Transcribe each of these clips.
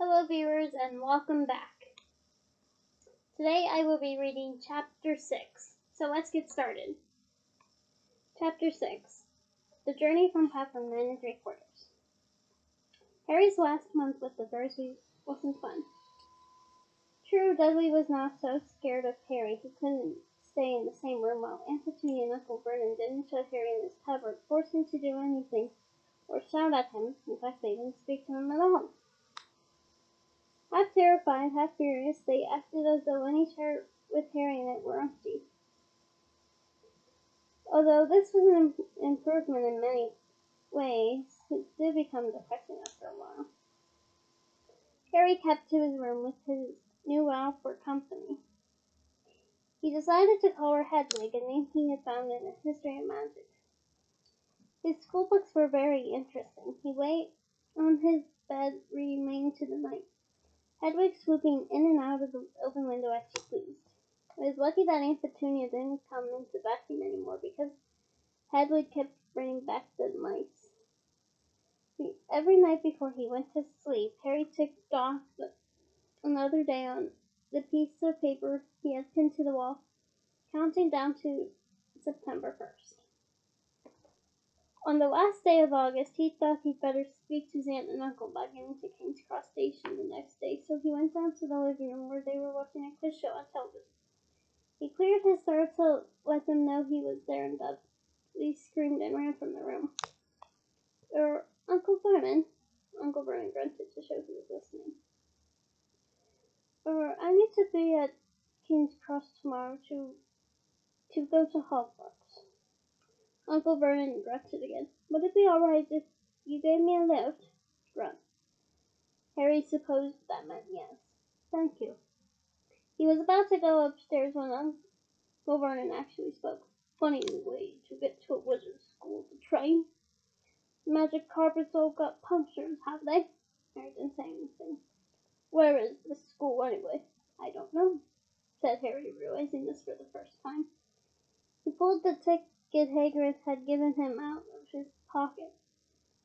Hello viewers and welcome back. Today I will be reading Chapter 6, so let's get started. Chapter 6, The Journey from Platform 9 3/4. Harry's last month with the Dursleys wasn't fun. True, Dudley was now so scared of Harry he couldn't stay in the same room while Aunt Petunia and Uncle Vernon didn't shut Harry in his tub or force him to do anything or shout at him. In fact, they didn't speak to him at all. Half terrified, half furious, they acted as though any chair with Harry in it were empty. Although this was an improvement in many ways, it did become depressing after a while. Harry kept to his room with his new owl for company. He decided to call her Hedwig, a name he had found in a history of magic. His school books were very interesting. He lay on his bed reading to the night, Hedwig swooping in and out of the open window as she pleased. It was lucky that Aunt Petunia didn't come into vacuum anymore, because Hedwig kept bringing back the mice. Every night before he went to sleep, Harry ticked off another day on the piece of paper he had pinned to the wall, counting down to September 1st. On the last day of August, he thought he'd better speak to his aunt and uncle about getting to King's Cross Station the next day, so he went down to the living room where they were watching a quiz show on television. He cleared his throat to let them know he was there, and Dudley screamed and ran from the room. Uncle Vernon, Uncle Vernon grunted to show he was listening. I need to be at King's Cross tomorrow to go to Hogwarts. Uncle Vernon grunted again. Would it be all right if you gave me a lift? Grunt. Harry supposed that meant yes. Thank you. He was about to go upstairs when Uncle Vernon actually spoke. Funny way to get to a wizard's school, the train. Magic carpets all got punctures, have they? Harry didn't say anything. Where is the school anyway? I don't know, said Harry, realizing this for the first time. He pulled the ticket Hagrid had given him out of his pocket.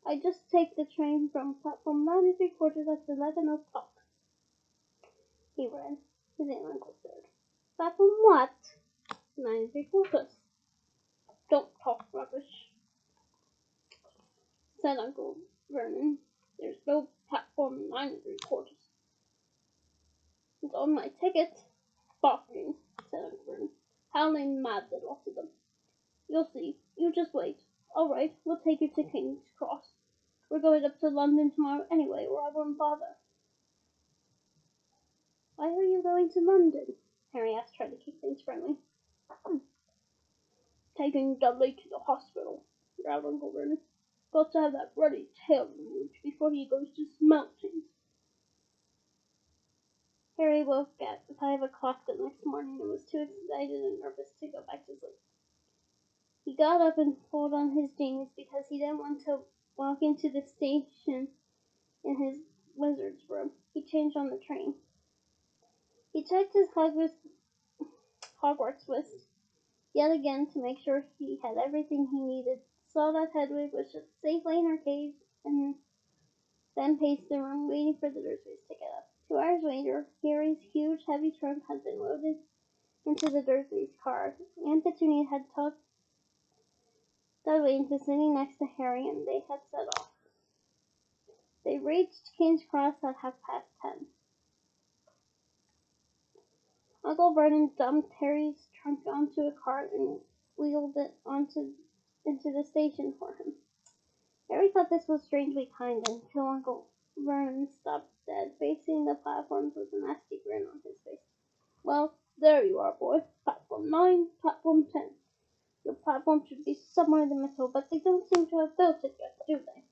I just take the train from platform 9 3/4 at 11 o'clock. He read. His aunt and uncle stared. Platform what? 9 3/4. Don't talk rubbish, said Uncle Vernon. There's no platform 9 3/4. It's on my ticket. Barking, said Uncle Vernon. Howling mad, the lot of them. You'll see. You just wait. All right, we'll take you to King's Cross. We're going up to London tomorrow anyway, or I won't bother. Why are you going to London? Harry asked, trying to keep things friendly. Taking Dudley to the hospital, growled Uncle Vernon. Got to have that ruddy tail removed before he goes to smelting. Harry woke at 5 o'clock the next morning and was too excited and nervous to go back to sleep. He got up and pulled on his jeans because he didn't want to walk into the station in his wizard's robe. He changed on the train. He checked his Hogwarts list yet again to make sure he had everything he needed, saw that Hedwig was just safely in her cage, and then paced the room waiting for the Dursleys to get up. 2 hours later, Harry's huge, heavy trunk had been loaded into the Dursleys' car. Aunt Petunia had talked Dudley into sitting next to Harry, and they had set off. They reached King's Cross at 10:30. Uncle Vernon dumped Harry's trunk onto a cart and wheeled it into the station for him. Harry thought this was strangely kind until Uncle Vernon stopped dead, facing the platforms with a nasty grin on his face. Well, there you are, boy. Platform 9, platform 10. Your platform should be somewhere in the middle, but they don't seem to have built it yet, do they?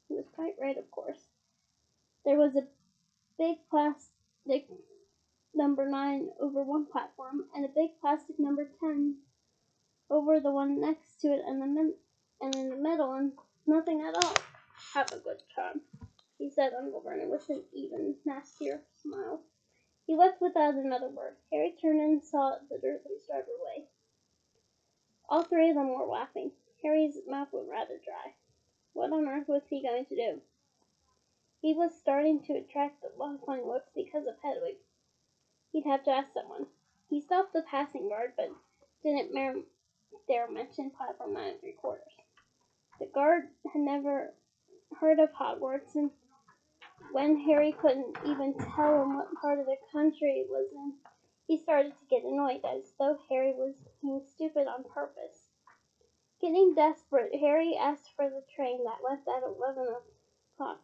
He was quite right, of course. There was a big plastic number 9 over one platform, and a big plastic number 10 over the one next to it, and in the middle, and nothing at all. Have a good time, he said, Uncle Vernon, with an even nastier smile. He left without another word. Harry turned and saw the Dursleys drive away. All 3 of them were laughing. Harry's mouth was rather dry. What on earth was he going to do? he was starting to attract the long looks because of Hedwig. He'd have to ask someone. He stopped the passing guard, but didn't dare mention platform 9 3/4. The guard had never heard of Hogwarts, and when Harry couldn't even tell him what part of the country it was in, he started to get annoyed, as though Harry was being stupid on purpose. Getting desperate, Harry asked for the train that left at 11 o'clock,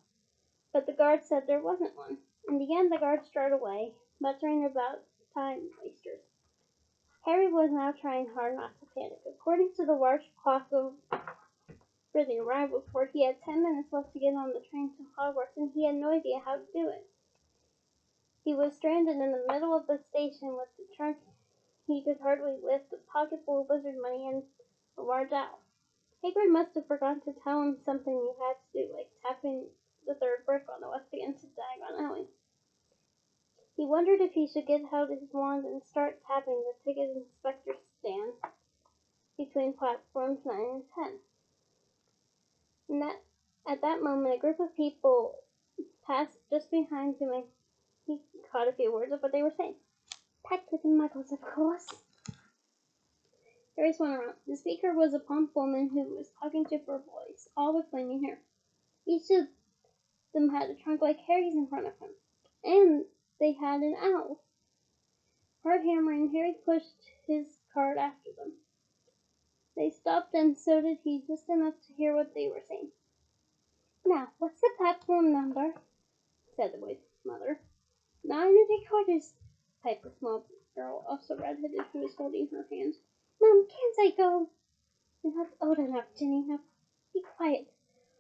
but the guard said there wasn't one. In the end, the guard strode away, muttering about time wasters. Harry was now trying hard not to panic. According to the large clock for the arrival port, he had 10 minutes left to get on the train to Hogwarts, and he had no idea how to do it. He was stranded in the middle of the station with the trunk he could hardly lift, a pocket full of wizard money, and a large owl. Hagrid must have forgotten to tell him something he had to do, like tapping the third brick on the left against the Diagon Alley. He wondered if he should get out his wand and start tapping the ticket inspector stand between platforms 9 and 10. And at that moment, a group of people passed just behind him, and he caught a few words of what they were saying. Packed with muggles, of course. Harry spun around. The speaker was a plump woman who was talking to four boys, all with flaming hair. Each of them had a trunk like Harry's in front of him, and they had an owl. Hard hammering, Harry pushed his cart after them. They stopped, and so did he, just enough to hear what they were saying. Now, what's the platform number? Said the boy's mother. 9 3/4, piped the small girl, also red-headed, who was holding her hand. Mom, can't I go? You're not old enough, Ginny. Now, be quiet.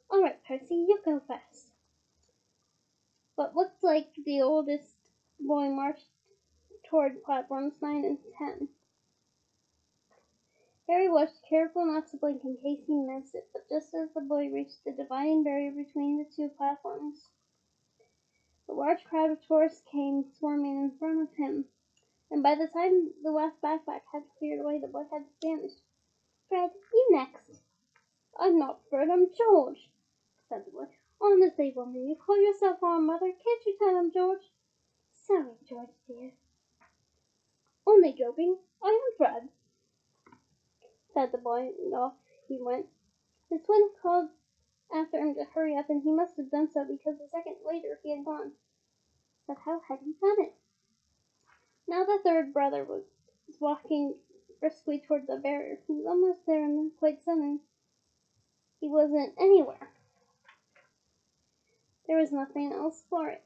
All right, Percy, you go first. What looked like the oldest boy marched toward platforms 9 and 10. Harry watched, careful not to blink in case he missed it, but just as the boy reached the dividing barrier between the two platforms, a large crowd of tourists came swarming in front of him, and by the time the last backpack had cleared away, the boy had vanished. Fred, you next. I'm not Fred, I'm George, said the boy. Honestly, woman, you call yourself our mother. Can't you tell him, George? Sorry, George, dear. Only joking. I am Fred, said the boy, and off he went. His twin called after him to hurry up, and he must have done so because a second later he had gone. But how had he done it? Now the third brother was walking briskly toward the barrier. He was almost there, and then quite suddenly he wasn't anywhere. There was nothing else for it.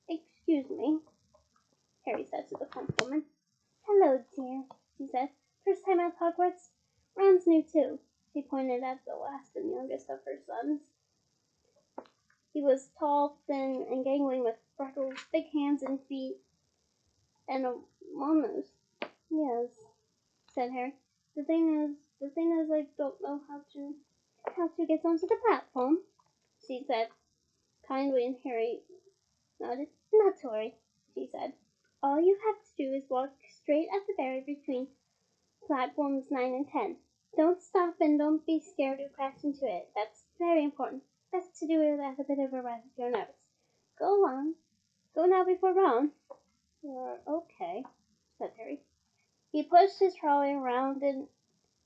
Excuse me, Harry said to the plump woman. Hello, dear, she said. First time at Hogwarts? Ron's new too. She pointed at the last and youngest of her sons. He was tall, thin, and gangling with freckles, big hands and feet, and a long nose. Yes, said Harry. The thing is, I don't know how to get onto the platform, she said kindly, and Harry nodded. Not to worry, she said. All you have to do is walk straight at the barrier between platforms 9 and 10. Don't stop and don't be scared to crash into it. That's very important. Best to do it at a bit of a run if you're nervous. Go on. Go now before Ron. Okay, said Harry. He pushed his trolley around and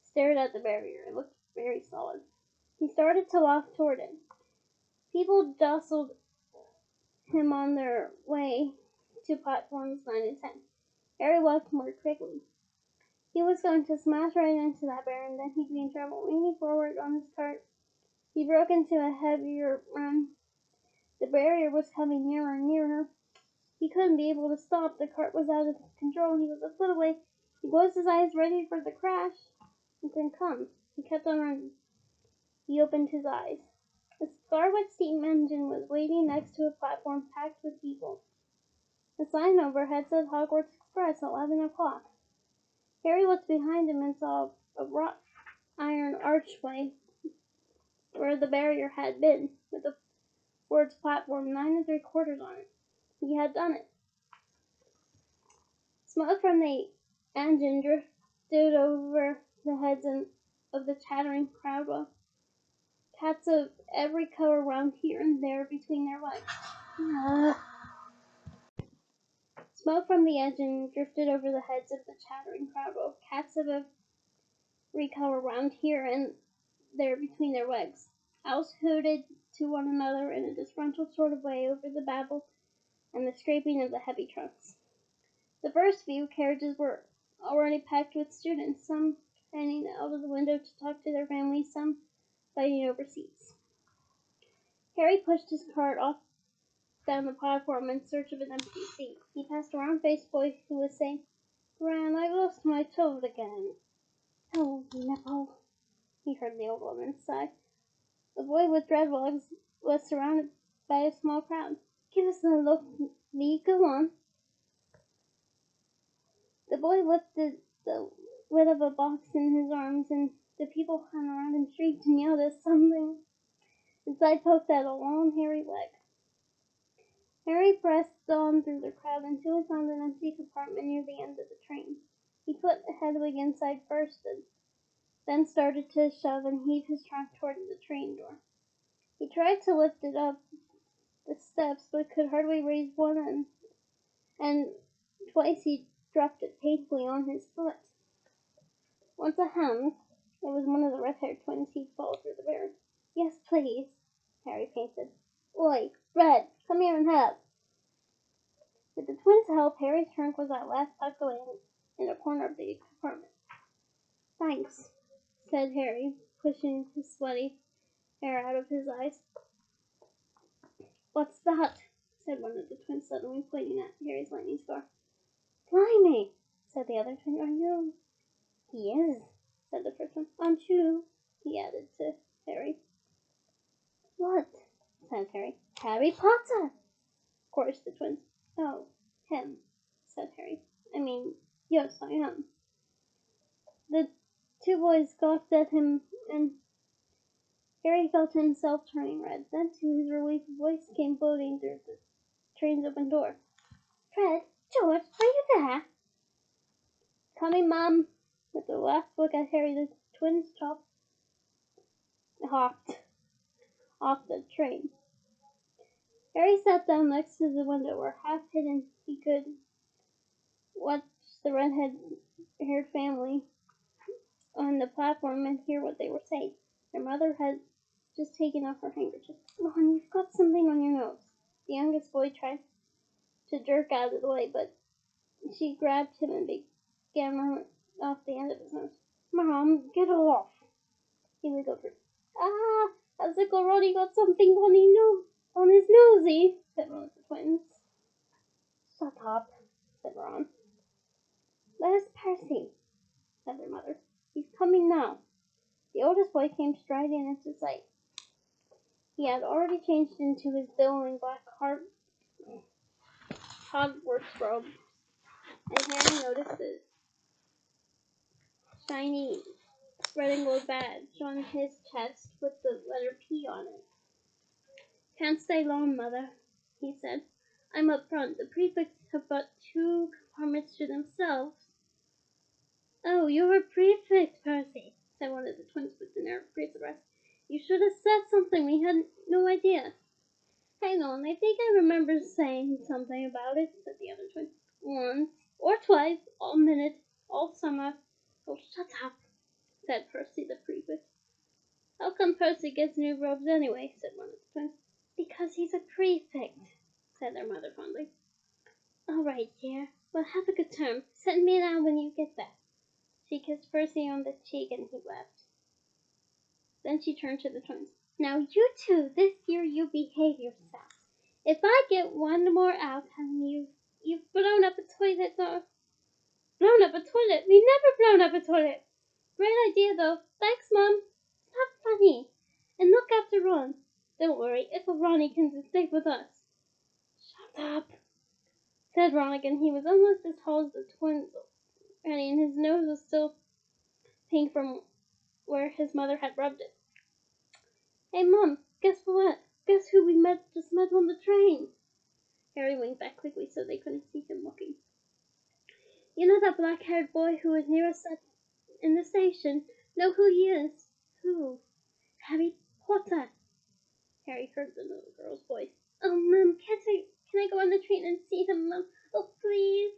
stared at the barrier. It looked very solid. He started to walk toward it. People jostled him on their way to platforms 9 and 10. Harry walked more quickly. He was going to smash right into that barrier, and then he'd be in trouble. Leaning forward on his cart, he broke into a heavier run. The barrier was coming nearer and nearer. He couldn't be able to stop. The cart was out of control. He was a foot away. He closed his eyes, ready for the crash. It didn't come. He kept on running. He opened his eyes. A Scarlet steam engine was waiting next to a platform packed with people. The sign overhead said Hogwarts Express, 11 o'clock. Harry looked behind him and saw a wrought iron archway where the barrier had been, with the words platform 9 3/4 on it. He had done it. Smoke from the engine drifted over the heads of the chattering crowd while Cats of every color round here and there between their legs. Smoke from the engine drifted over the heads of the chattering crowd of cats of every color round here and there between their legs. Owls hooted to one another in a disgruntled sort of way over the babble and the scraping of the heavy trunks. The first few carriages were already packed with students, some standing out of the window to talk to their families, some fighting over seats. Harry pushed his cart off down the platform in search of an empty seat. He passed a round-faced boy who was saying, "Gran, I've lost my toad again." "Oh, no," he heard the old woman sigh. The boy with dreadlocks was surrounded by a small crowd. "Give us a look, Lee, go on." The boy lifted the lid of a box in his arms, and the people hung around and shrieked and yelled as something inside poked out a long, hairy leg. Harry pressed on through the crowd until he found an empty compartment near the end of the train. He put Hedwig inside first, and then started to shove and heave his trunk toward the train door. He tried to lift it up the steps, but could hardly raise one end, and twice he dropped it painfully on his foot. Once a hand, it was one of the red-haired twins, he'd fall through the barrier. "Yes, please," Harry panted. "Oi, Red, come here and help." With the twins' help, Harry's trunk was at last tucked away in a corner of the compartment. "Thanks," said Harry, pushing his sweaty hair out of his eyes. "What's that?" said one of the twins suddenly, pointing at Harry's lightning scar. "Blimey," said the other twin. "Are you—" "He is," said the first one. "Aren't you?" he added to Harry. "What?" said Harry. "Harry Potter," chorused the twins. "Oh, him," said Harry. "I mean, yes, I am." The two boys scoffed at him, and Harry felt himself turning red. Then, to his relief, a voice came floating through the train's open door. "Fred, George, are you there?" "Coming, Mum." With a last look at Harry, the twins hopped off the train. Harry sat down next to the window, where, half hidden, he could watch the red-haired family on the platform and hear what they were saying. Their mother had just taken off her handkerchief. "Ron, you've got something on your nose." The youngest boy tried to jerk out of the way, but she grabbed him and began running off the end of his nose. "Mom, get off!" He wiggled her. "Ah, has Uncle Ronnie got something on his nosy?" said one of the twins. "Shut up," said Ron. "Where's Percy?" said their mother. "He's coming now." The oldest boy came striding into sight. He had already changed into his billowing black Hogwarts robe, and Harry noticed the shiny red and gold badge on his chest with the letter P on it. "Can't stay long, Mother," he said. "I'm up front. The prefects have got 2 compartments to themselves." "Oh, you're a prefect, Percy," said one of the twins with an air of great surprise. "You should have said something. We had no idea." "Hang on, I think I remember saying something about it," said the other twin. "Once or twice, all minute, all summer." "Oh, shut up," said Percy the prefect. "How come Percy gets new robes anyway?" said one of the twins. "Because he's a prefect," said their mother fondly. "All right, dear. Well, have a good term. Send me down when you get back." She kissed Percy on the cheek, and he laughed. Then she turned to the twins. "Now you two, this year you behave yourselves. If I get one more out, and you've blown up a toilet, blown up a toilet. We never blown up a toilet. Great idea, though. Thanks, Mom. It's not funny. And look after Ron. Don't worry, Uncle Ronnie can stay with us." "Shut up," said Ron again. He was almost as tall as the twins, and his nose was still pink from where his mother had rubbed it. "Hey, Mom, guess what? Guess who we just met on the train?" Harry winked back quickly so they couldn't see him looking. "You know that black-haired boy who was near us in the station? Know who he is?" "Who?" "Harry Potter! Harry heard the little girl's voice. Oh, Mum, can I go on the train and see him, Mum? Oh, please.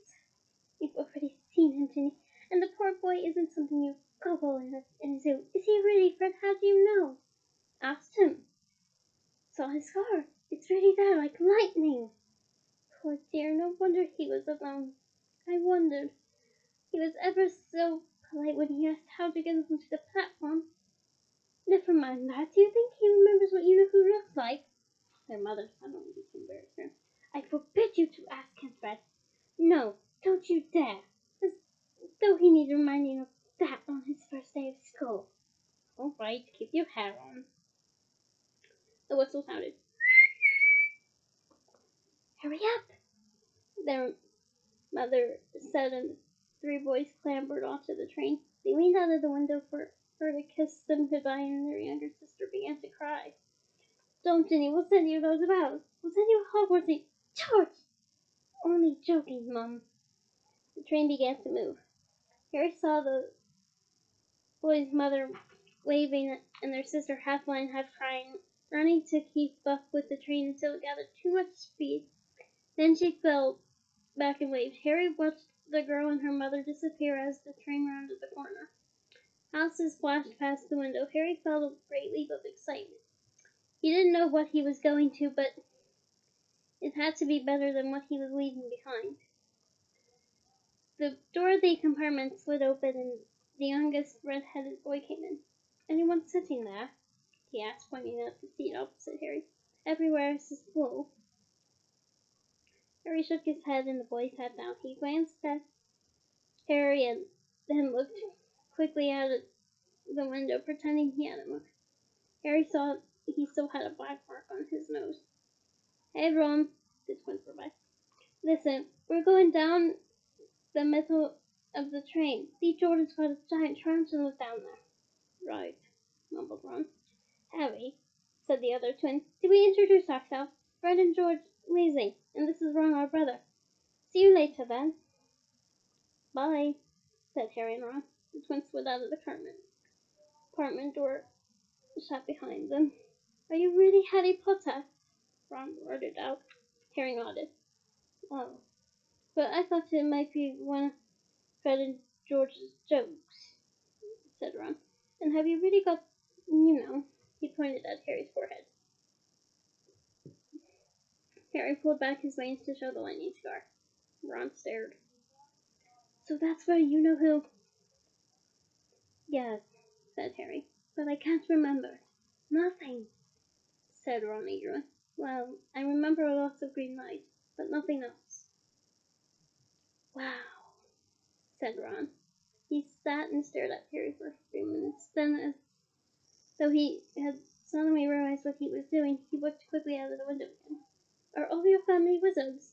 You've already seen him, Ginny, and the poor boy isn't something you gobble in a zoo. Is he really, Fred? How do you know? Asked him. Saw his scar. It's really there, like lightning. Poor dear, no wonder he was alone. I wondered. He was ever so polite when he asked how to get onto the platform. Never mind that. Do you think he remembers what you know who looks like? Their mother suddenly became very stern. I forbid you to ask him, Fred. No, don't you dare. As though he needs reminding of that on his first day of school. All right, keep your hair on. The whistle sounded. Hurry up! Their mother said, and the three boys clambered onto the train. They leaned out of the window for her to kiss them goodbye, and their younger sister began to cry. Don't, Ginny. We'll send you those about. We'll send you to Hogwarts. George! Only joking, Mum. The train began to move. Harry saw the boy's mother waving and their sister half lying, half crying, running to keep up with the train until it gathered too much speed. Then she fell back and waved. Harry watched the girl and her mother disappear as the train rounded the corner. Houses flashed past the window. Harry felt a great leap of excitement. He didn't know what he was going to, but it had to be better than what he was leaving behind. The door of the compartment slid open and the youngest red-headed boy came in. Anyone sitting there? He asked, pointing at the seat opposite Harry. Everywhere is full. Harry shook his head and the boy sat down. He glanced at Harry and then looked quickly out of the window, pretending he hadn't looked. Harry saw he still had a black mark on his nose. Hey, Ron, the twins were by. Listen, we're going down the middle of the train. See, Jordan's got a giant tarantula down there. Right, mumbled Ron. Harry, said the other twin, did we introduce ourselves? Fred and George Weasley, and this is Ron, our brother. See you later, then. Bye, said Harry and Ron. The twins slid out of the apartment door shut behind them. Are you really Harry Potter? Ron blurted out. Harry nodded. Oh, but I thought it might be one of Fred and George's jokes, said Ron. And have you really got, he pointed at Harry's forehead. Harry pulled back his reins to show the lightning scar. Ron stared. So that's where you know who? Yes, said Harry, but I can't remember it. Nothing, said Ron eagerly. Well, I remember a lot of green light, but nothing else. Wow, said Ron. He sat and stared at Harry for a few minutes. Then, as though he had suddenly realized what he was doing, he looked quickly out of the window again. Are all your family wizards?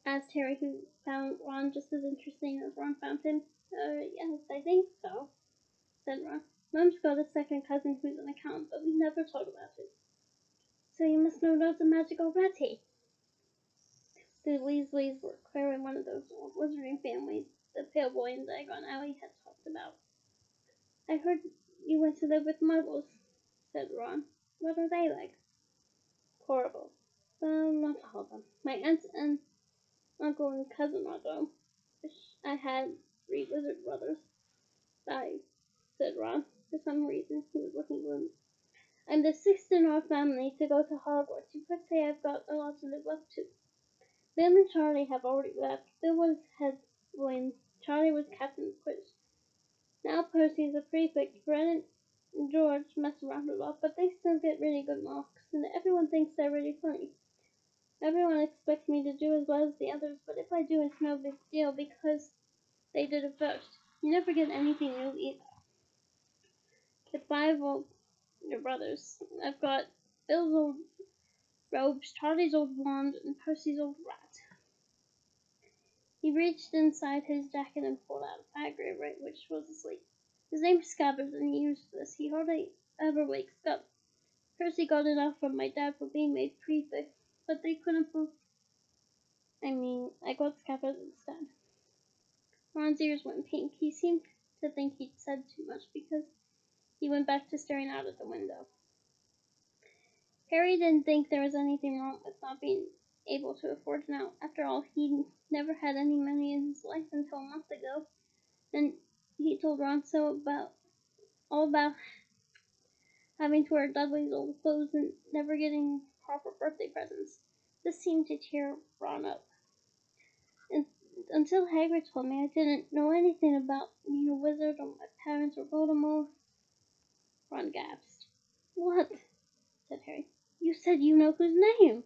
Asked Harry, who found Ron just as interesting as Ron found him. Yes, I think so, said Ron. Mom's got a second cousin who's an accountant, but we never talk about it. So you must know loads of magic already. The Weasleys were clearly one of those old wizarding families the pale boy in Diagon Alley had talked about. I heard you went to live with muggles, said Ron. What are they like? Horrible. Well, not all of them. My aunt and uncle and cousin are though. Wish I had 3 wizard brothers. I, said Ron. For some reason, he was looking gloomy. I'm the 6th in our family to go to Hogwarts. You could say I've got a lot to live up to. Bill and Charlie have already left. Bill was head boy and Charlie was captain of Quidditch. Now Percy's a prefect. Fred and George mess around a lot, but they still get really good marks, and everyone thinks they're really funny. Everyone expects me to do as well as the others, but if I do, it's no big deal because they did it first. You never get anything new either. The 5 older brothers. I've got Bill's old robes, Charlie's old wand, and Percy's old rat. He reached inside his jacket and pulled out a Hagrid, right, which was asleep. His name's Scabbers, and he used this. He hardly ever wakes up. Percy got it off from my dad for being made prefect, but they couldn't prove. I got Scabbers instead. Ron's ears went pink. He seemed to think he'd said too much because He went back to staring out at the window. Harry didn't think there was anything wrong with not being able to afford an out. After all, he'd never had any money in his life until a month ago. And he told Ron all about having to wear Dudley's old clothes and never getting proper birthday presents. This seemed to cheer Ron up. And until Hagrid told me, I didn't know anything about being a wizard or my parents or Voldemort. Ron gasped. What? Said Harry. You said you know whose name?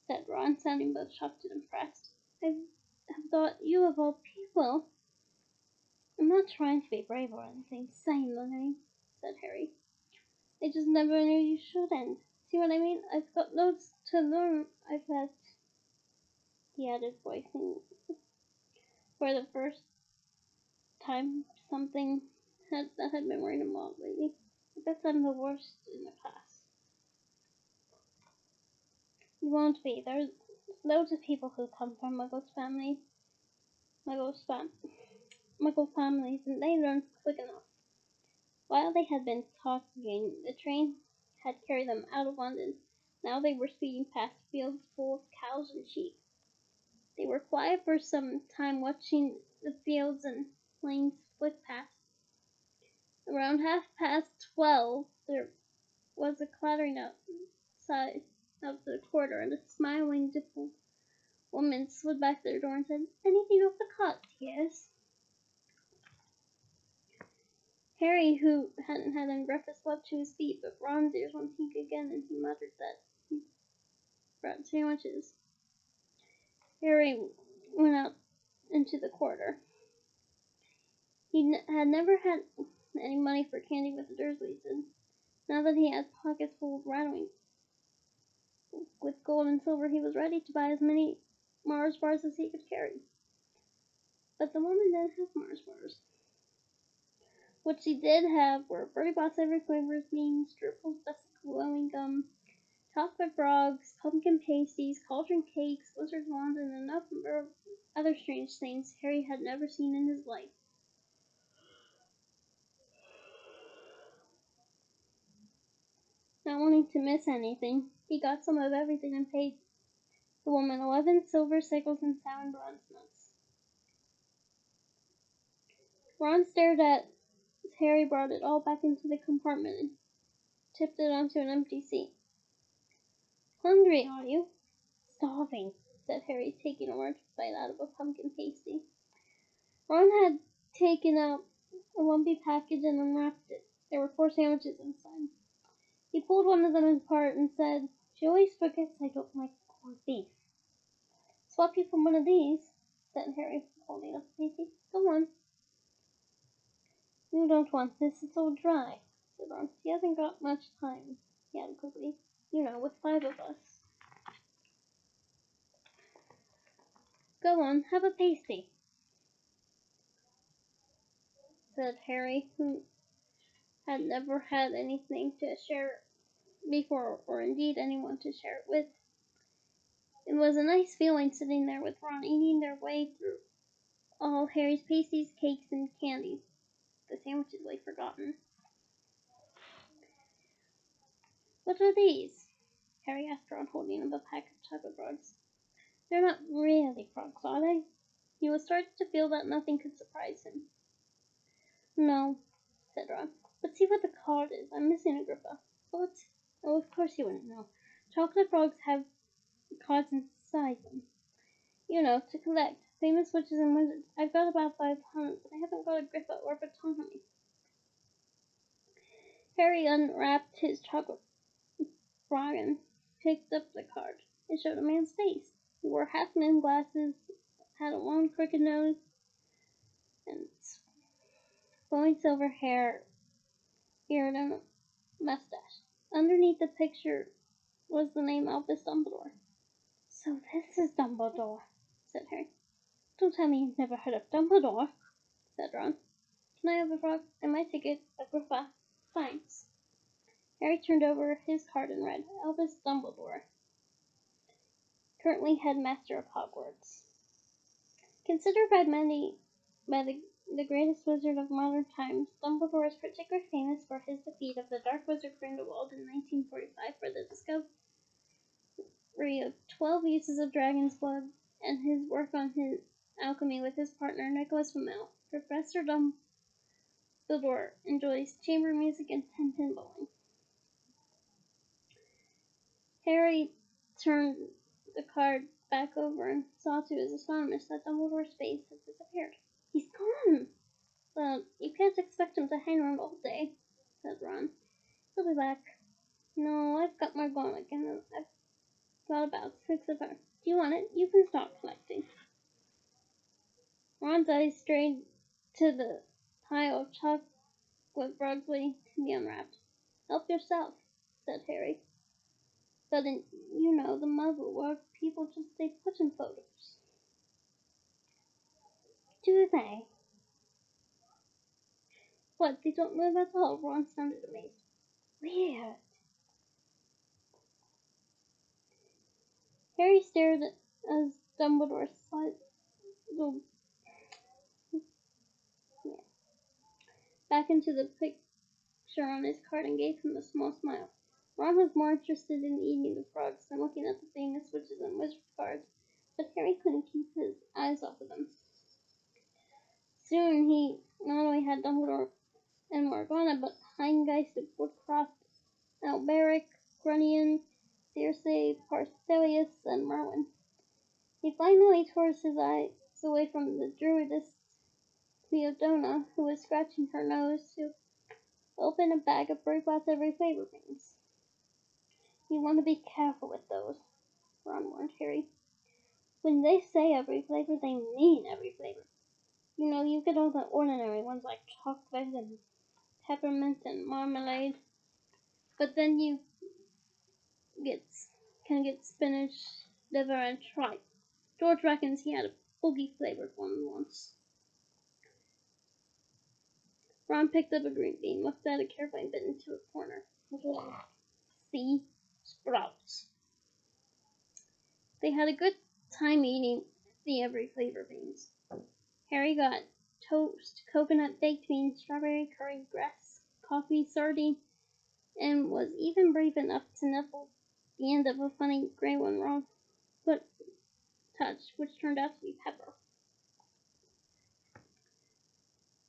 Said Ron, sounding both shocked and impressed. I have thought you of all people. I'm not trying to be brave or anything, saying the name, said Harry. I just never knew you shouldn't. See what I mean? I've got loads to learn. I bet, he added, voicing for the first time something that had been worrying him all lately. I bet I'm the worst in the class. You won't be. There's loads of people who come from Muggle families, and they learn quick enough. While they had been talking, the train had carried them out of London. Now they were speeding past fields full of cows and sheep. They were quiet for some time, watching the fields and lanes flick past. Around 12:30, there was a clattering outside of the corridor, and a smiling, dimpled woman slid back to their door and said, "Anything off the cart, yes?" Harry, who hadn't had any breakfast, leapt to his feet, but Ron's ears went pink again, and he muttered that he brought sandwiches. Harry went out into the corridor. He had never had any money for candy with the Dursleys, and now that he had pockets full of rattling with gold and silver, he was ready to buy as many Mars bars as he could carry. But the woman didn't have Mars bars. What she did have were Bertie Bott's every flavors, beans, Drupal's best glowing gum, chocolate frogs, pumpkin pasties, cauldron cakes, wizard's wands, and a number of other strange things Harry had never seen in his life. Not wanting to miss anything, he got some of everything and paid the woman 11 silver sickles and 7 bronze nuts. Ron stared as Harry brought it all back into the compartment and tipped it onto an empty seat. Hungry, are you? Starving, said Harry, taking a large bite out of a pumpkin pasty. Ron had taken out a lumpy package and unwrapped it. There were 4 sandwiches inside. He pulled one of them apart and said, "She always forgets I don't like corned beef." "Swap you for one of these," said Harry, holding up the pasty. "Go on." "You don't want this, it's all dry," said Ron. "She hasn't got much time," he added quickly. "You know, with 5 of us." "Go on, have a pasty," said Harry, who had never had anything to share before, or indeed anyone to share it with. It was a nice feeling sitting there with Ron, eating their way through all Harry's pasties, cakes, and candies. The sandwiches lay forgotten. "What are these?" Harry asked Ron, holding up a pack of chocolate frogs. "They're not really frogs, are they?" He was starting to feel that nothing could surprise him. "No," said Ron. "But see what the card is. I'm missing Agrippa." "What? Oh, of course you wouldn't know. Chocolate frogs have cards inside them. You know, to collect. Famous witches and wizards. I've got about 500, but I haven't got Agrippa or Ptolemy." Harry unwrapped his chocolate frog and picked up the card. It showed a man's face. He wore half-moon glasses, had a long crooked nose, and flowing silver hair, beard, and a mustache. Underneath the picture was the name Albus Dumbledore. "So this is Dumbledore," said Harry. "Don't tell me you've never heard of Dumbledore," said Ron. "Can I have a frog? I might take it, Agrippa. Thanks." Harry turned over his card and read, "Albus Dumbledore, currently headmaster of Hogwarts. Considered by the the greatest wizard of modern times, Dumbledore is particularly famous for his defeat of the Dark Wizard Grindelwald in 1945 for the discovery of 12 uses of dragon's blood and his work on his alchemy with his partner Nicholas Flamel. Professor Dumbledore enjoys chamber music and ten-pin bowling. Harry turned the card back over and saw to his astonishment that Dumbledore's face had disappeared. He's gone! Well, you can't expect him to hang around all day, said Ron. He'll be back. No, I've got my gauntlet and I've thought about Philosopher. Do you want it? You can start collecting. Ron's eyes strayed to the pile of chocolate frogs waiting to be unwrapped. Help yourself, said Harry. But you know, the muzzle where people just stay put in photos. Do they? What, they don't move at all? Ron sounded amazed. Weird. Harry stared as Dumbledore sidled back into the picture on his card and gave him a small smile. Ron was more interested in eating the frogs than looking at the famous witches and wizard cards, but Harry couldn't keep his eyes off of them. Soon he not only had Dumbledore and Morgana, but Hindgeist of Woodcroft, Alberic, Grunion, Circe, Parthelius, and Merlin. He finally tore his eyes away from the druidess Theodona, who was scratching her nose to open a bag of Breakbot's every flavor beans. You want to be careful with those, Ron warned Harry. When they say every flavor, they mean every flavor. You know, you get all the ordinary ones like chocolate and peppermint and marmalade, but then you can get spinach, liver, and tripe. George reckons he had a boogie flavored one once. Ron picked up a green bean, looked at it carefully, and bit into a corner. See? Sprouts. They had a good time eating the every flavor beans. Harry got toast, coconut, baked beans, strawberry, curry, grass, coffee, sardine, and was even brave enough to nibble the end of a funny gray one Ron put touched, which turned out to be pepper.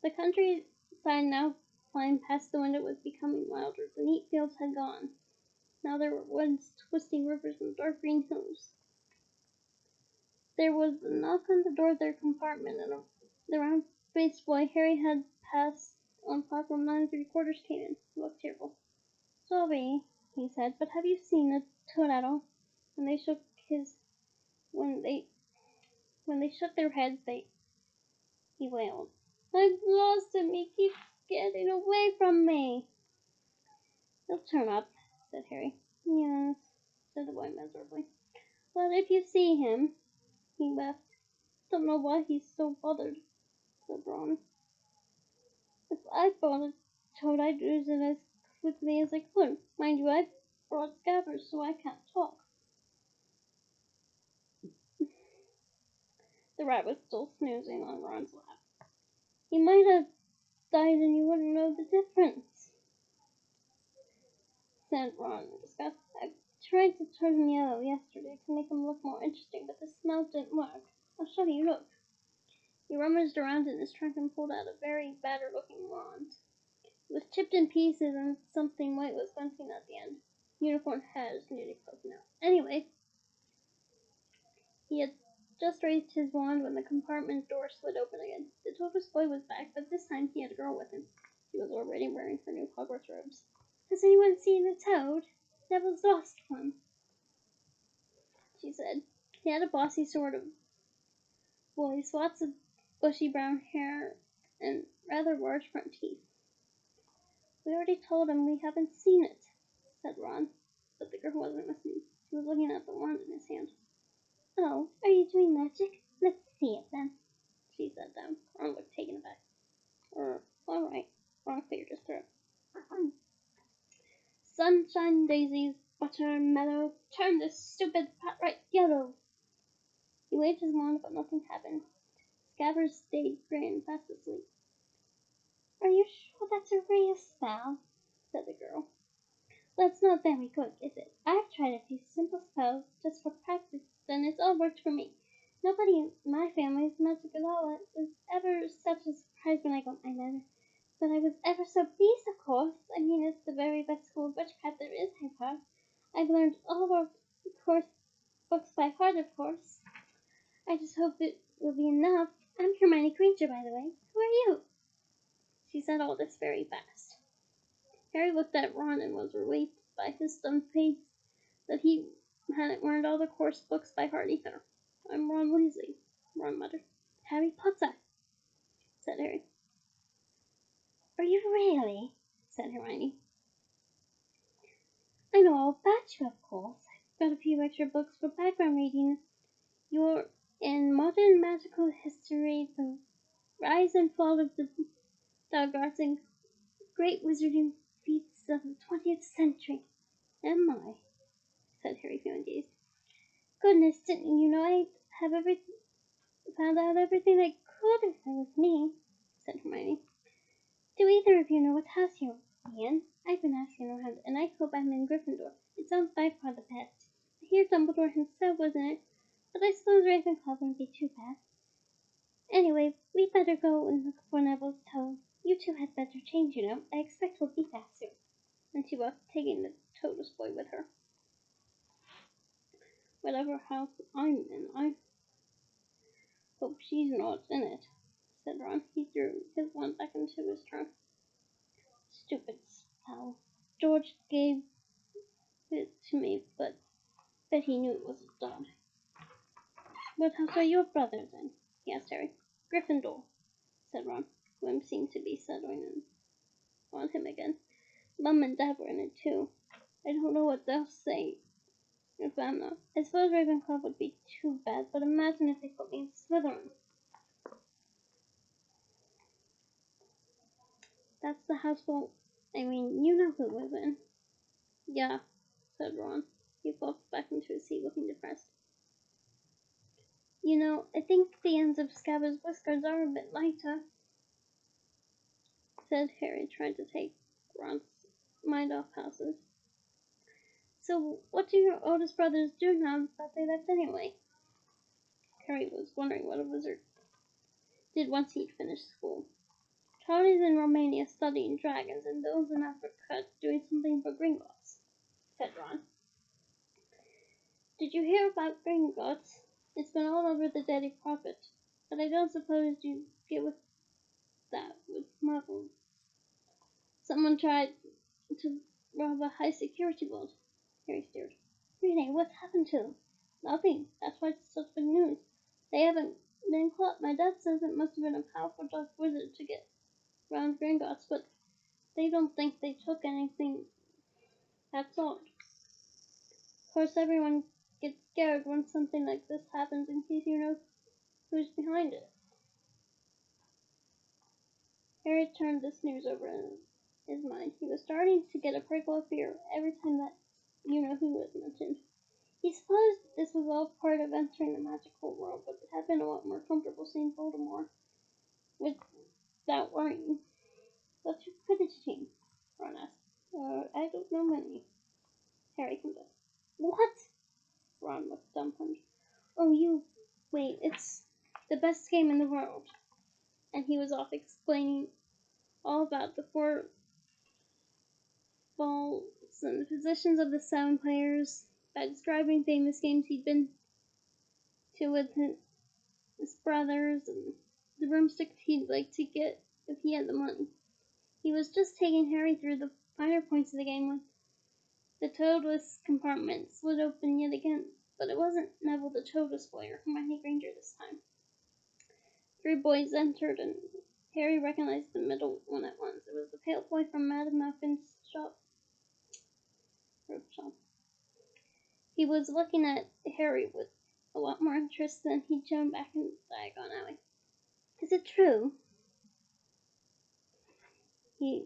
The countryside now climbed past the window was becoming wilder. The neat fields had gone. Now there were woods, twisting rivers, and dark green hills. There was a knock on the door of their compartment, and the round-faced boy Harry had passed on platform 9 3/4 came in. He looked tearful. Sorry, he said, but have you seen a toad at all? When they shook their heads, he wailed. I've lost him. He keeps getting away from me. He'll turn up, said Harry. Yes, said the boy miserably. But if you see him, he laughed. Don't know why he's so bothered, said Ron. If I brought a toad, I'd lose it as quickly as I could. Mind you, I brought Scabbers, so I can't talk. The rat was still snoozing on Ron's lap. He might have died and you wouldn't know the difference, said Ron in disgust. I tried to turn him yellow yesterday to make him look more interesting, but the smell didn't work. I'll show you, look. He rummaged around in his trunk and pulled out a very battered-looking wand. It was chipped in pieces and something white was glinting at the end. Unicorn head is nearly poking out. Anyway, he had just raised his wand when the compartment door slid open again. The tortoise boy was back, but this time he had a girl with him. She was already wearing her new Hogwarts robes. Has anyone seen a toad? Neville's lost one, she said. He had a bossy sort of voice, lots of bushy brown hair, and rather large front teeth. We already told him we haven't seen it, said Ron, but the girl wasn't listening. She was looking at the wand in his hand. Oh, are you doing magic? Let's see it then, she said down. Ron looked taken aback. All right. Ron cleared his throat. Sunshine, daisies, butter, mellow, turn this stupid pot right yellow. He waved his wand, but nothing happened. Scabbers stayed gray and fast asleep. Are you sure that's a real spell? Said the girl. That's not very good, is it? I've tried a few simple spells just for practice, and it's all worked for me. Nobody in my family is magic at all. It was ever such a surprise when I got my letter. But I was ever so pleased, of course. I mean, it's the very best school of witchcraft there is, I thought. I've learned all of course books by heart, of course. I just hope it will be enough. I'm Hermione Granger, by the way. Who are you? She said all this very fast. Harry looked at Ron and was relieved by his stunned face that he hadn't learned all the course books by heart either. I'm Ron Weasley, Ron muttered. Harry Potter, said Harry. Are you really? Said Hermione. I know all about you, of course. I've got a few extra books for background reading. You're in Modern Magical History, the Rise and Fall of the Dark Arts, and Great Wizarding Feats of the 20th Century. Am I? Said Harry, feeling dazed. Goodness, didn't you know I'd have found out everything I could if it was me? Said Hermione. Do either of you know what house you're in? I've been asking around, and I hope I'm in Gryffindor. It sounds by far the best. I hear Dumbledore himself was in it, but I suppose Ravenclaw wouldn't be too bad. Anyway, we'd better go and look for Neville's toad. You two had better change, you know. I expect we'll be back soon. And she was taking the Toadless boy with her. Whatever house I'm in, I hope she's not in it, said Ron. He threw his wand back into his trunk. Stupid spell. George gave it to me, but bet he knew it was a dog. What house are your brothers in? He asked Harry. Gryffindor, said Ron. Wim seemed to be settling on him again. Mum and Dad were in it too. I don't know what they'll say if I'm not. I suppose Ravenclaw would be too bad, but imagine if they put me in Slytherin. That's the house I mean, you know who was in. Yeah, said Ron. He flopped back into his seat, looking depressed. You know, I think the ends of Scabbers' whiskers are a bit lighter, said Harry, trying to take Ron's mind off houses. So, what do your oldest brothers do now that they left anyway? Harry was wondering what a wizard did once he'd finished school. Charlie's in Romania studying dragons, and Bill's in Africa doing something for Gringotts, said Ron. Did you hear about Gringotts? It's been all over the Daily Prophet, but I don't suppose you get with that with Muggles. Someone tried to rob a high security vault. Harry stared. Really, what's happened to them? Nothing. That's why it's such big news. They haven't been caught. My dad says it must have been a powerful dark wizard to get round Gringotts, but they don't think they took anything. That's all. Of course, everyone gets scared when something like this happens in case you know who's behind it. Harry turned this news over in his mind. He was starting to get a prickle of fear every time that you know who was mentioned. He supposed this was all part of entering the magical world, but it had been a lot more comfortable seeing Voldemort without worrying. What's your Quidditch team? Ron asked. I don't know many. Harry confessed. What? Ron looked dumbfounded. Oh, you wait, it's the best game in the world. And he was off explaining all about the four balls and the positions of the 7 players by describing famous games he'd been to with his brothers and the broomstick he'd like to get if he had the money. He was just taking Harry through the finer points of the game when the toadless compartment slid open yet again, but it wasn't Neville the Toadless boy or Hermione Granger this time. 3 boys entered, and Harry recognized the middle one at once. It was the pale boy from Madame Malkin's shop. He was looking at Harry with a lot more interest than he'd shown back in Diagon Alley. Is it true? He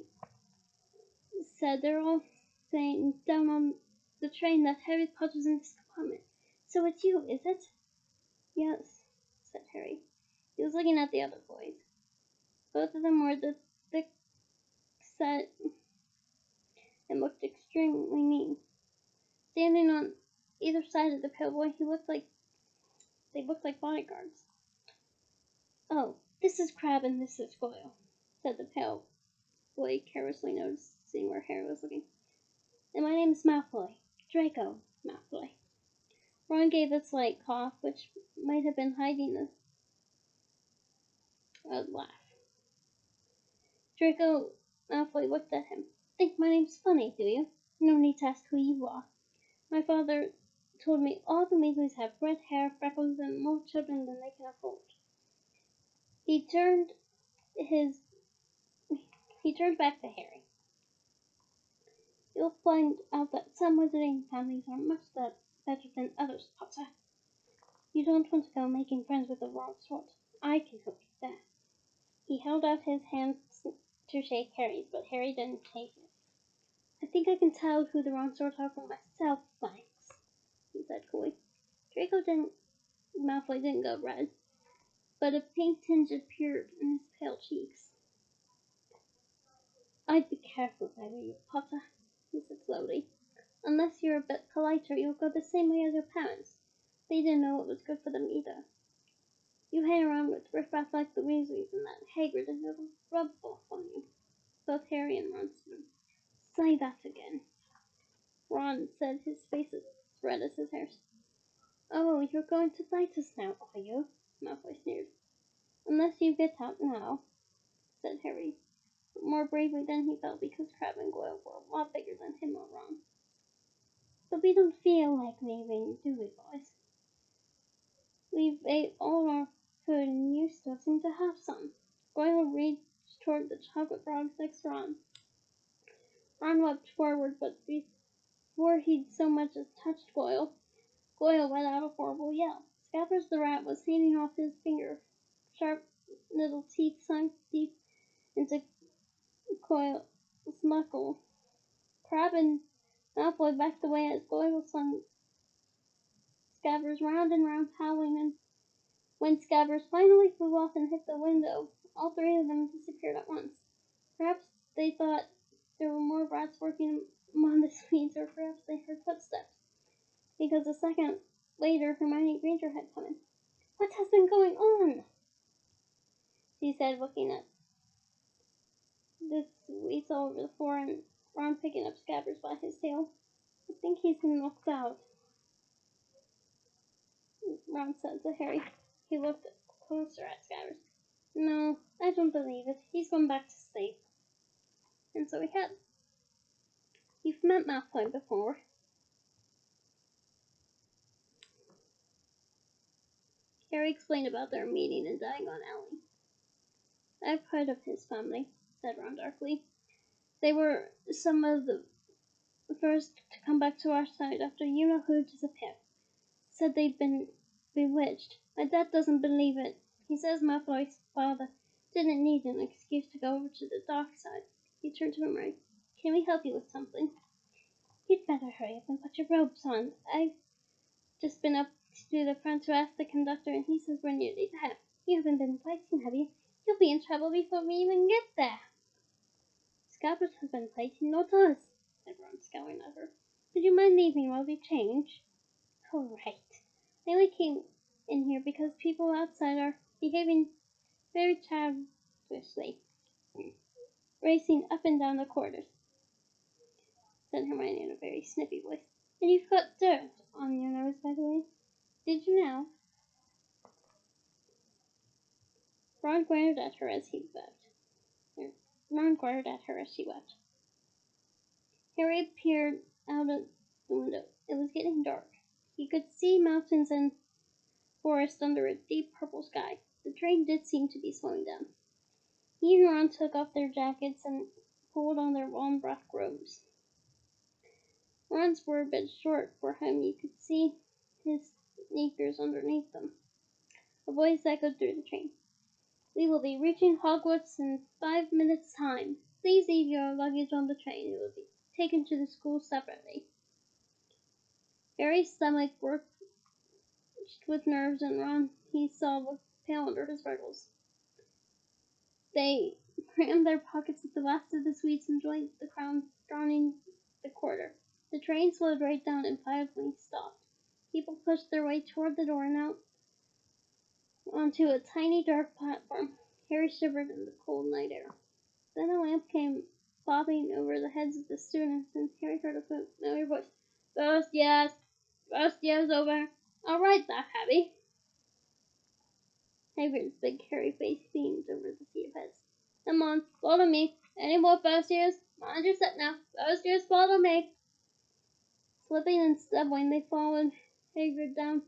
said. They're all saying down on the train that Harry Potter's in this compartment. So it's you, is it? Yes, said Harry. He was looking at the other boys. Both of them wore the thick set and looked extremely mean. Standing on either side of the pale boy, they looked like bodyguards. "Oh, this is Crab and this is Goyle," said the pale boy, carelessly noticing where Harry was looking. "And my name is Malfoy, Draco Malfoy." Ron gave a slight cough, which might have been hiding a laugh. Draco Malfoy looked at him. "Think my name's funny, do you? No need to ask who you are. My father told me all the Weasleys have red hair, freckles, and more children than they can afford." He turned his he turned back to Harry. "You'll find out that some wizarding families are much better than others, Potter. You don't want to go making friends with the wrong sort. I can help you there." He held out his hand to shake Harry's, but Harry didn't take it. "I think I can tell who the wrong sort are for myself, thanks," he said coolly. Malfoy didn't go red, but a pink tinge appeared in his pale cheeks. "I'd be careful if I were you, Potter," he said slowly. "Unless you're a bit politer, you'll go the same way as your parents. They didn't know what was good for them either. You hang around with riffraff like the Weasleys, and that Hagrid and it'll rub off on you." Both Harry and Ron said, "Say that again." Ron said, his face as red as his hair. "Oh, you're going to bite us now, are you?" Malfoy sneered. "Unless you get out now," said Harry, more bravely than he felt because Crabbe and Goyle were a lot bigger than him or Ron. "But we don't feel like leaving, do we, boys? We've ate all our food and you still seem to have some." Goyle reached toward the chocolate frogs next to Ron. Ron leapt forward, but before he'd so much as touched Goyle, Goyle let out a horrible yell. Scabbers the rat was hanging off his finger, sharp little teeth sunk deep into Goyle's knuckle. Crabbe and Malfoy backed away as Goyle slung Scabbers round and round, howling, and when Scabbers finally flew off and hit the window, all three of them disappeared at once. Perhaps they thought there were more rats working among the sweets, or perhaps they heard footsteps, because a second later Hermione Granger had come in. "What has been going on?" she said, looking at the sweets all over the floor and Ron picking up Scabbers by his tail. "I think he's been knocked out," Ron said to Harry. He looked closer at Scabbers. "No, I don't believe it. He's gone back to sleep." And so he had. "You've met Malfoy before." Harry explained about their meeting in Diagon Alley. "I've heard of his family," said Ron darkly. "They were some of the first to come back to our side after you-know-who disappeared. Said they'd been bewitched. My dad doesn't believe it. He says Malfoy's father didn't need an excuse to go over to the dark side." He turned to Hermione. "Can we help you with something?" "You'd better hurry up and put your robes on. I've just been up to the front to ask the conductor, and he says we're nearly there. You haven't been fighting, have you? You'll be in trouble before we even get there." "Scabbers has been fighting, not us," said Ron, scowling at her. "Would you mind leaving while we change?" "All right. I only came in here because people outside are behaving very childishly, racing up and down the corridors," said Hermione in a very snippy voice. "And you've got dirt on your nose, by the way. Did you know?" Ron glared at her as he wept. Ron glared at her as she wept. Harry peered out of the window. It was getting dark. He could see mountains and forest under a deep purple sky. The train did seem to be slowing down. He and Ron took off their jackets and pulled on their long black robes. Ron's were a bit short for him. You could see his sneakers underneath them. A voice echoed through the train. "We will be reaching Hogwarts in 5 minutes' time. Please leave your luggage on the train. It will be taken to the school separately." Harry's stomach worked with nerves, and Ron, he saw, looked pale under his freckles. They crammed their pockets with the last of the sweets and joined the crowd thronging the corridor. The train slowed right down and finally stopped. People pushed their way toward the door and out onto a tiny dark platform. Harry shivered in the cold night air. Then a lamp came bobbing over the heads of the students, and Harry heard a familiar voice. First year's over. All right, that Harry. Hagrid's big hairy face beamed over the sea of heads. Come on, follow me. Any more first years? Mind your step now. First years, follow me. Slipping and stumbling, they followed Hagrid down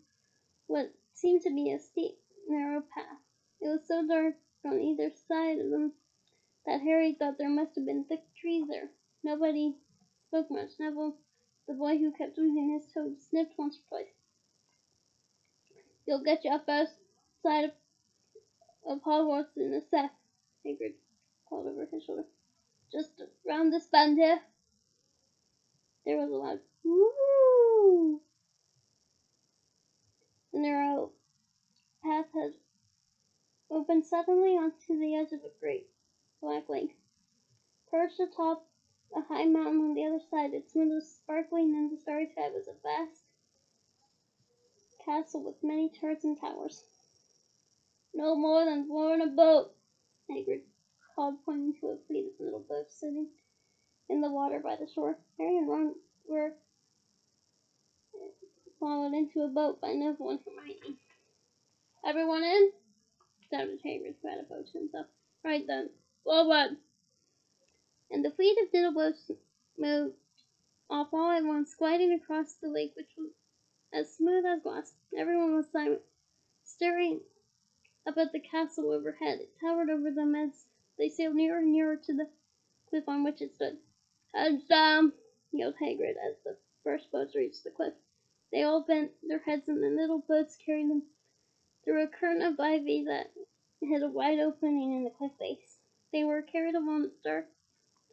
what seemed to be a steep, narrow path. It was so dark on either side of them that Harry thought there must have been thick trees there. Nobody spoke much. Neville, the boy who kept losing his toad, sniffed once or twice. You'll get your first sight of Hogwarts in a sec, Hagrid called over his shoulder. Just round this bend here. There was a loud woo. The narrow path had opened suddenly onto the edge of a great black lake. Perched atop a high mountain on the other side, its windows sparkling in the starry sky, was a vast castle with many turrets and towers. No more than 4 in a boat, Hagrid called, pointing to a fleet of little boats sitting in the water by the shore. Harry and Ron were followed into a boat by Neville and Hermione. Everyone in? Shouted Hagrid, who had a boat to himself. Right then, forward! And the fleet of little boats moved off all at once, gliding across the lake, which was as smooth as glass. Everyone was silent, staring up at the castle overhead. It towered over them as they sailed nearer and nearer to the cliff on which it stood. Heads down! Yelled Hagrid as the first boats reached the cliff. They all bent their heads, and the little boats carried them through a curtain of ivy that hid a wide opening in the cliff face. They were carried along a dark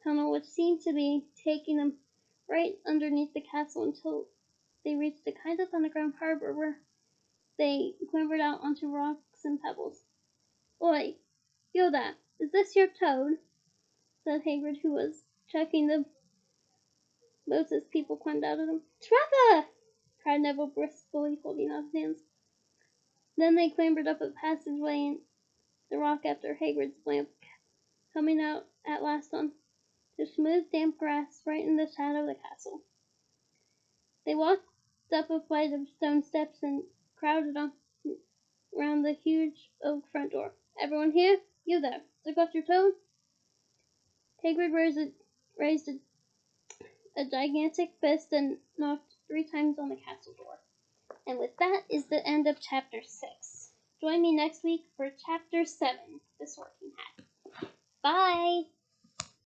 tunnel which seemed to be taking them right underneath the castle until they reached a kind of underground harbor where they clambered out onto rocks and pebbles. Oi, you there! Is this your toad? Said Hagrid, who was checking the boats as people climbed out of them. Trevor! Cried Neville briskly, holding out his hands. Then they clambered up a passageway in the rock after Hagrid's lamp, coming out at last on to smooth, damp grass right in the shadow of the castle. They walked up a flight of stone steps and crowded on around the huge oak front door. Everyone here? You there. Still got your toad? Hagrid raised a gigantic fist and knocked 3 times on the castle door. And with that is the end of chapter 6. Join me next week for chapter 7, The Sorting Hat. Bye!